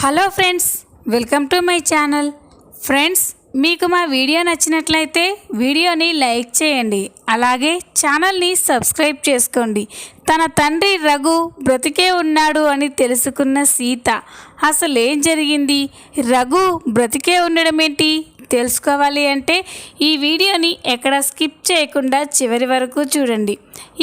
Hello friends, welcome to my channel. Friends, మీకు మా video నచ్చినట్లయితే వీడియోని లైక్ చేయండి, అలాగే ఛానల్ని సబ్స్క్రైబ్ చేసుకోండి. తన తండ్రి రఘు బ్రతికే ఉన్నాడు అని తెలుసుకున్న సీత అసలు ఏం జరిగింది, రఘు బ్రతికే ఉండడం ఏంటి తెలుసుకోవాలి అంటే ఈ వీడియోని ఎక్కడ స్కిప్ చేయకుండా చివరి వరకు చూడండి.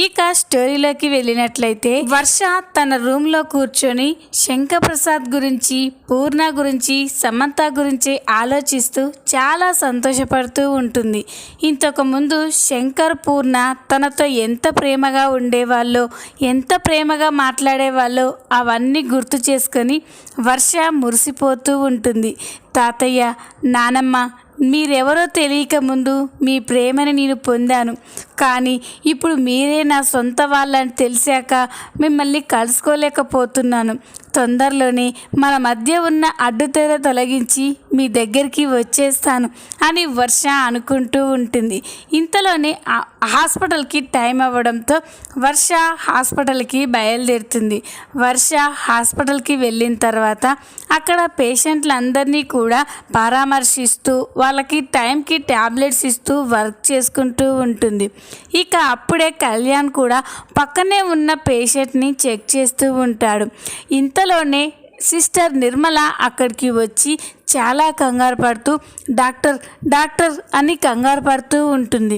ఇక స్టోరీలోకి వెళ్ళినట్లయితే వర్ష తన రూమ్లో కూర్చొని శంకర్ప్రసాద్ గురించి, పూర్ణ గురించి, సమంత గురించి ఆలోచిస్తూ చాలా సంతోషపడుతూ ఉంటుంది. ఇంతకు ముందు శంకర్, పూర్ణ తనతో ఎంత ప్రేమగా ఉండేవాళ్ళో, ఎంత ప్రేమగా మాట్లాడేవాళ్ళో అవన్నీ గుర్తు చేసుకొని వర్ష మురిసిపోతూ ఉంటుంది. తాతయ్య, నానమ్మ, మీరెవరో తెలియక ముందు మీ ప్రేమని నేను పొందాను, కానీ ఇప్పుడు మీరే నా సొంత వాళ్ళని తెలిసాక మిమ్మల్ని కలుసుకోలేకపోతున్నాను. తొందరలోనే మన మధ్య ఉన్న అడ్డుతెర తొలగించి మీ దగ్గరికి వచ్చేస్తాను అని వర్ష అనుకుంటూ ఉంటుంది. ఇంతలోనే హాస్పిటల్కి టైం అవ్వడంతో వర్ష హాస్పిటల్కి బయలుదేరుతుంది. వర్ష హాస్పిటల్కి వెళ్ళిన తర్వాత అక్కడ పేషెంట్లందరినీ కూడా పరామర్శిస్తూ వాళ్ళకి టైంకి ట్యాబ్లెట్స్ ఇస్తూ వర్క్ చేసుకుంటూ ఉంటుంది. ఇక అప్పుడే కళ్యాణ్ కూడా పక్కనే ఉన్న పేషెంట్ని చెక్ చేస్తూ ఉంటాడు. ఇంతలోనే సిస్టర్ నిర్మల అక్కడికి వచ్చి చాలా కంగారు పడుతూ డాక్టర్ డాక్టర్ అని కంగారు పడుతూ ఉంటుంది.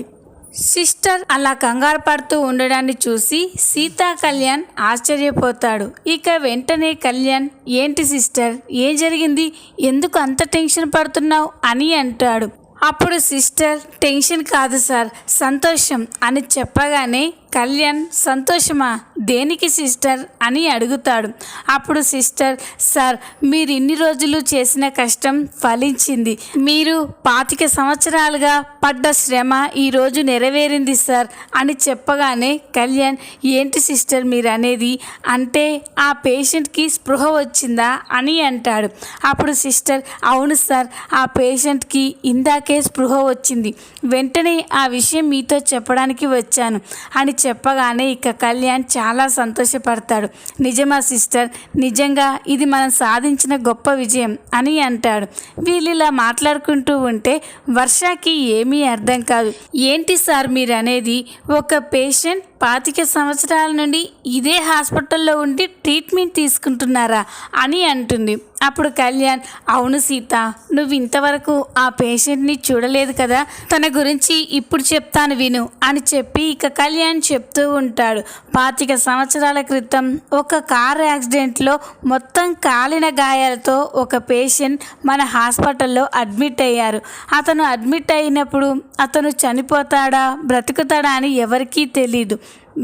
సిస్టర్ అలా కంగారు పడుతూ ఉండడాన్ని చూసి సీతా కళ్యాణ్ ఆశ్చర్యపోతాడు. ఇక వెంటనే కళ్యాణ్, ఏంటి సిస్టర్, ఏం జరిగింది, ఎందుకు అంత టెన్షన్ పడుతున్నావు అని అంటాడు. అప్పుడు సిస్టర్, టెన్షన్ కాదు సార్, సంతోషం అని చెప్పగానే కళ్యాణ్, సంతోషమా, దేనికి సిస్టర్ అని అడుగుతాడు. అప్పుడు సిస్టర్, సార్, మీరు ఇన్ని రోజులు చేసిన కష్టం ఫలించింది. మీరు 25 సంవత్సరాలుగా పడ్డ శ్రమ ఈరోజు నెరవేరింది సార్ అని చెప్పగానే కళ్యాణ్, ఏంటి సిస్టర్ మీరు అనేది, అంటే ఆ పేషెంట్కి స్పృహ వచ్చిందా అని అంటాడు. అప్పుడు సిస్టర్, అవును సార్, ఆ పేషెంట్కి ఇందాకే స్పృహ వచ్చింది, వెంటనే ఆ విషయం మీతో చెప్పడానికి వచ్చాను అని చెప్పగానే ఇక కళ్యాణ్ చాలా సంతోషపడతాడు. నిజమా సిస్టర్, నిజంగా ఇది మనం సాధించిన గొప్ప విజయం అని అంటాడు. వీళ్ళు ఇలా మాట్లాడుకుంటూ ఉంటే వర్షకి ఏమీ అర్థం కాదు. ఏంటి సార్ మీరు అనేది, ఒక పేషెంట్ 25 సంవత్సరాల నుండి ఇదే హాస్పిటల్లో ఉండి ట్రీట్మెంట్ తీసుకుంటున్నారా అని అంటుంది. అప్పుడు కళ్యాణ్, అవును సీత, నువ్వు ఇంతవరకు ఆ పేషెంట్ని చూడలేదు కదా, తన గురించి ఇప్పుడు చెప్తాను విను అని చెప్పి ఇక కళ్యాణ్ చెప్తూ ఉంటాడు. 25 సంవత్సరాల క్రితం ఒక కార్ యాక్సిడెంట్లో మొత్తం కాలిన గాయాలతో ఒక పేషెంట్ మన హాస్పిటల్లో అడ్మిట్ అయ్యారు. అతను అడ్మిట్ అయినప్పుడు అతను చనిపోతాడా బ్రతుకుతాడా అని ఎవరికీ తెలీదు.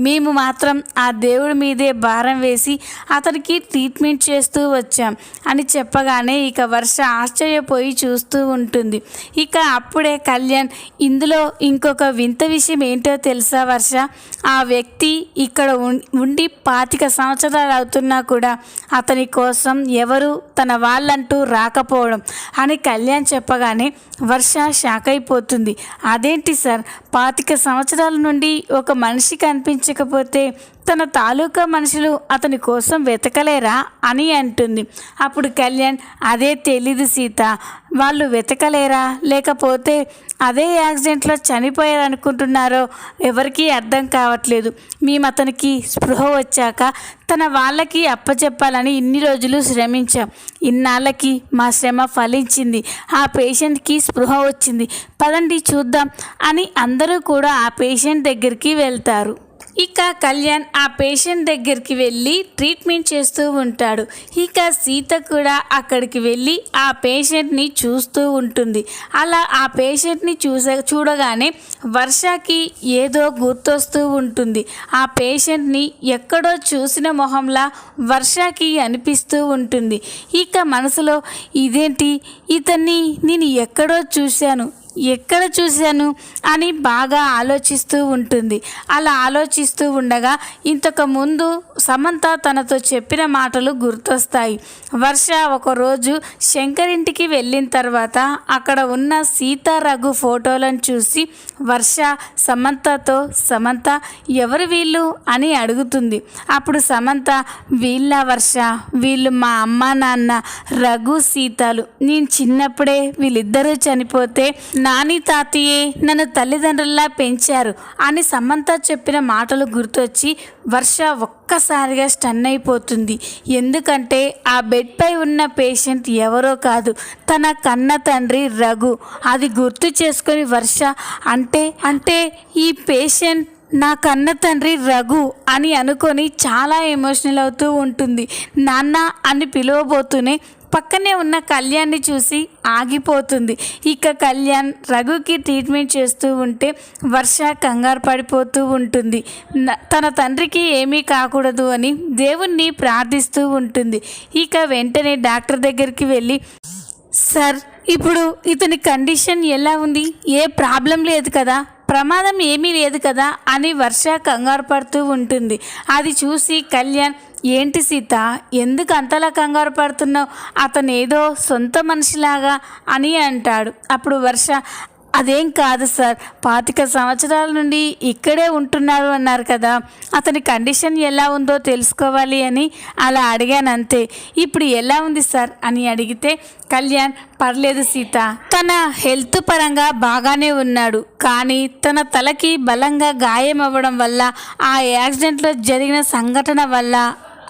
మేము మాత్రం ఆ దేవుడి మీదే భారం వేసి అతనికి ట్రీట్మెంట్ చేస్తూ వచ్చాం అని చెప్పగానే ఇక వర్ష ఆశ్చర్యపోయి చూస్తూ ఉంటుంది. ఇక అప్పుడే కళ్యాణ్, ఇందులో ఇంకొక వింత విషయం ఏంటో తెలుసా వర్ష, ఆ వ్యక్తి ఇక్కడ ఉండి 25 సంవత్సరాలు అవుతున్నా కూడా అతని కోసం ఎవరు తన వాళ్ళంటూ రాకపోవడం అని కళ్యాణ్ చెప్పగానే వర్ష షాక్ అయిపోతుంది. అదేంటి సార్, 25 సంవత్సరాల నుండి ఒక మనిషి కనిపించకపోతే తన తాలూకా మనుషులు అతని కోసం వెతకలేరా అని అంటుంది. అప్పుడు కళ్యాణ్, అదే తెలీదు సీత, వాళ్ళు వెతకలేరా లేకపోతే అదే యాక్సిడెంట్లో చనిపోయారనుకుంటున్నారో ఎవరికీ అర్థం కావట్లేదు. మేము అతనికి స్పృహ వచ్చాక తన వాళ్ళకి అప్పచెప్పాలని ఇన్ని రోజులు శ్రమించాం. ఇన్నాళ్ళకి మా శ్రమ ఫలించింది, ఆ పేషెంట్కి స్పృహ వచ్చింది, పదండి చూద్దాం అని అందరూ కూడా ఆ పేషెంట్ దగ్గరికి వెళ్తారు. ఇక కళ్యాణ్ ఆ పేషెంట్ దగ్గరికి వెళ్ళి ట్రీట్మెంట్ చేస్తూ ఉంటాడు. ఇక సీత కూడా అక్కడికి వెళ్ళి ఆ పేషెంట్ని చూస్తూ ఉంటుంది. అలా ఆ పేషెంట్ని చూడగానే వర్షకి ఏదో గుర్తొస్తూ ఉంటుంది. ఆ పేషెంట్ని ఎక్కడో చూసిన మొహంలా వర్షకి అనిపిస్తూ ఉంటుంది. ఇక మనసులో, ఇదేంటి, ఇతన్ని నేను ఎక్కడో చూశాను, ఎక్కడ చూశాను అని బాగా ఆలోచిస్తూ ఉంటుంది. అలా ఆలోచిస్తూ ఉండగా ఇంతకు ముందు సమంత తనతో చెప్పిన మాటలు గుర్తొస్తాయి. వర్ష ఒకరోజు శంకర్ ఇంటికి వెళ్ళిన తర్వాత అక్కడ ఉన్న సీతా రఘు ఫోటోలను చూసి వర్ష సమంతతో, సమంత ఎవరు వీళ్ళు అని అడుగుతుంది. అప్పుడు సమంత, వీళ్ళ వర్ష, వీళ్ళు మా అమ్మ నాన్న రఘు సీతాలు. నేను చిన్నప్పుడే వీళ్ళిద్దరూ చనిపోతే నాని తాతయ్యే నన్ను తల్లిదండ్రుల్లా పెంచారు అని సమంత చెప్పిన మాటలు గుర్తొచ్చి వర్ష ఒక్కసారిగా స్టన్ అయిపోతుంది. ఎందుకంటే ఆ బెడ్పై ఉన్న పేషెంట్ ఎవరో కాదు, తన కన్న తండ్రి రఘు. అది గుర్తు చేసుకొని వర్ష అంటే ఈ పేషెంట్ నా కన్న తండ్రి రఘు అని అనుకొని చాలా ఎమోషనల్ అవుతూ ఉంటుంది. నాన్న అని పిలవబోతూనే పక్కనే ఉన్న కళ్యాణ్ని చూసి ఆగిపోతుంది. ఇక కళ్యాణ్ రఘుకి ట్రీట్మెంట్ చేస్తూ ఉంటే వర్ష కంగారు పడిపోతూ ఉంటుంది. తన తండ్రికి ఏమీ కాకూడదు అని దేవుణ్ణి ప్రార్థిస్తూ ఉంటుంది. ఇక వెంటనే డాక్టర్ దగ్గరికి వెళ్ళి, సార్ ఇప్పుడు ఇతని కండిషన్ ఎలా ఉంది? ఏ ప్రాబ్లం లేదు కదా, ప్రమాదం ఏమీ లేదు కదా అని వర్ష కంగారు పడుతూ ఉంటుంది. అది చూసి కళ్యాణ్, ఏంటి సీత, ఎందుకు అంతలా కంగారు పడుతున్నావు? అతను ఏదో సొంత మనిషిలాగా అని అంటాడు. అప్పుడు వర్ష, అదేం కాదు సార్, 25 సంవత్సరాల నుండి ఇక్కడే ఉంటున్నారు అన్నారు కదా, అతని కండిషన్ ఎలా ఉందో తెలుసుకోవాలి అని అలా అడిగాను అంతే. ఇప్పుడు ఎలా ఉంది సార్ అని అడిగితే కళ్యాణ్, పర్లేదు సీత, తన హెల్త్ పరంగా బాగానే ఉన్నాడు, కానీ తన తలకి బలంగా గాయం అవ్వడం వల్ల, ఆ యాక్సిడెంట్లో జరిగిన సంఘటన వల్ల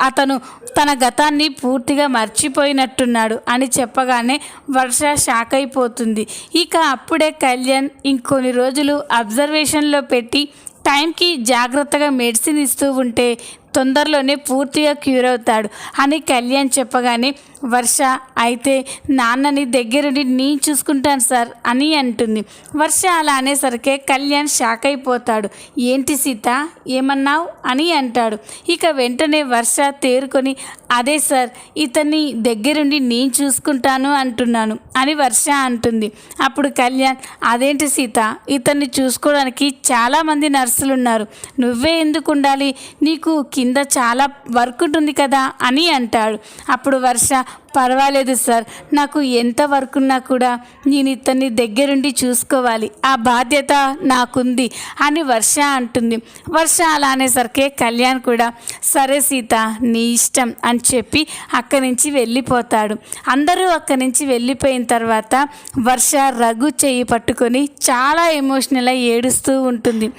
అతను తన గతాన్ని పూర్తిగా మర్చిపోయినట్టున్నాడు అని చెప్పగానే వర్ష షాక్ అయిపోతుంది. ఇక అప్పుడే కళ్యాణ్ ఇంకొన్ని రోజులు అబ్జర్వేషన్లో పెట్టి టైంకి జాగ్రత్తగా మెడిసిన్ ఇస్తూ ఉంటే తొందరలోనే పూర్తిగా క్యూర్ అవుతాడు అని కళ్యాణ్ చెప్పగానే వర్ష, అయితే నాన్నని దగ్గరుండి నేను చూసుకుంటాను సార్ అని అంటుంది. వర్ష అలా అనేసరికి కళ్యాణ్ షాక్ అయిపోతాడు. ఏంటి సీత, ఏమన్నావు అని అంటాడు. ఇక వెంటనే వర్ష తేరుకొని, అదే సార్, ఇతన్ని దగ్గరుండి నేను చూసుకుంటాను అంటున్నాను అని వర్ష అంటుంది. అప్పుడు కళ్యాణ్, అదేంటి సీత, ఇతన్ని చూసుకోవడానికి చాలామంది నర్సులు ఉన్నారు, నువ్వే ఎందుకు ఉండాలి, నీకు కింద చాలా వర్క్ ఉంటుంది కదా అని అంటాడు. అప్పుడు వర్ష, పర్వాలేదు సార్, నాకు ఎంత వర్క్ ఉన్నా కూడా నేను ఇతన్ని దగ్గరుండి చూసుకోవాలి, ఆ బాధ్యత నాకుంది అని వర్ష అంటుంది. వర్ష అలా అనేసరికి కళ్యాణ్ కూడా, సరే సీత, నీ ఇష్టం అని చెప్పి అక్కడి నుంచి వెళ్ళిపోతాడు. అందరూ అక్కడి నుంచి వెళ్ళిపోయిన తర్వాత వర్ష రఘు చెయ్యి పట్టుకొని చాలా ఎమోషనల్ అయి ఏడుస్తూ ఉంటుంది.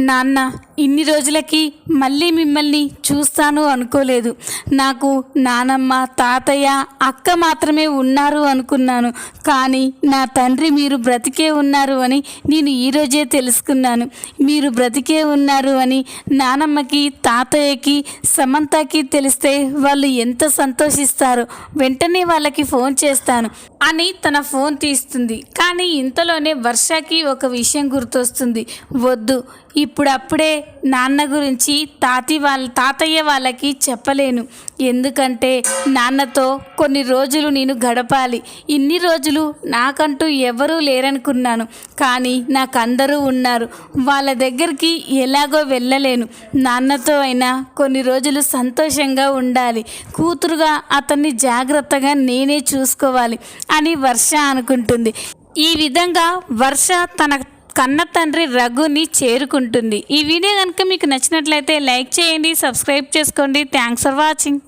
నాన్న, ఇన్ని రోజులకి మళ్ళీ మిమ్మల్ని చూస్తాను అనుకోలేదు, నాకు నానమ్మ, తాతయ్య, అక్క మాత్రమే ఉన్నారు అనుకున్నాను, కానీ నా తండ్రి మీరు బ్రతికే ఉన్నారు అని నేను ఈరోజే తెలుసుకున్నాను. మీరు బ్రతికే ఉన్నారు అని నానమ్మకి, తాతయ్యకి, సమంతకి తెలిస్తే వాళ్ళు ఎంత సంతోషిస్తారో, వెంటనే వాళ్ళకి ఫోన్ చేస్తాను అని తన ఫోన్ తీస్తుంది. కానీ ఇంతలోనే వర్షకి ఒక విషయం గుర్తొస్తుంది. వద్దు, ఇప్పుడప్పుడే నాన్న గురించి తాతయ్య వాళ్ళకి చెప్పలేను, ఎందుకంటే నాన్నతో కొన్ని రోజులు నేను గడపాలి. ఇన్ని రోజులు నాకంటూ ఎవరూ లేరనుకున్నాను, కానీ నాకు అందరూ ఉన్నారు, వాళ్ళ దగ్గరికి ఎలాగో వెళ్ళలేను, నాన్నతో అయినా కొన్ని రోజులు సంతోషంగా ఉండాలి, కూతురుగా అతన్ని జాగ్రత్తగా నేనే చూసుకోవాలి అని వర్ష అనుకుంటుంది. ఈ విధంగా వర్ష తన కన్న తండ్రి రఘుని చేరుకుంటుంది. ఈ వీడియో కనుక మీకు నచ్చినట్లయితే లైక్ చేయండి, సబ్స్క్రైబ్ చేసుకోండి. Thanks for watching.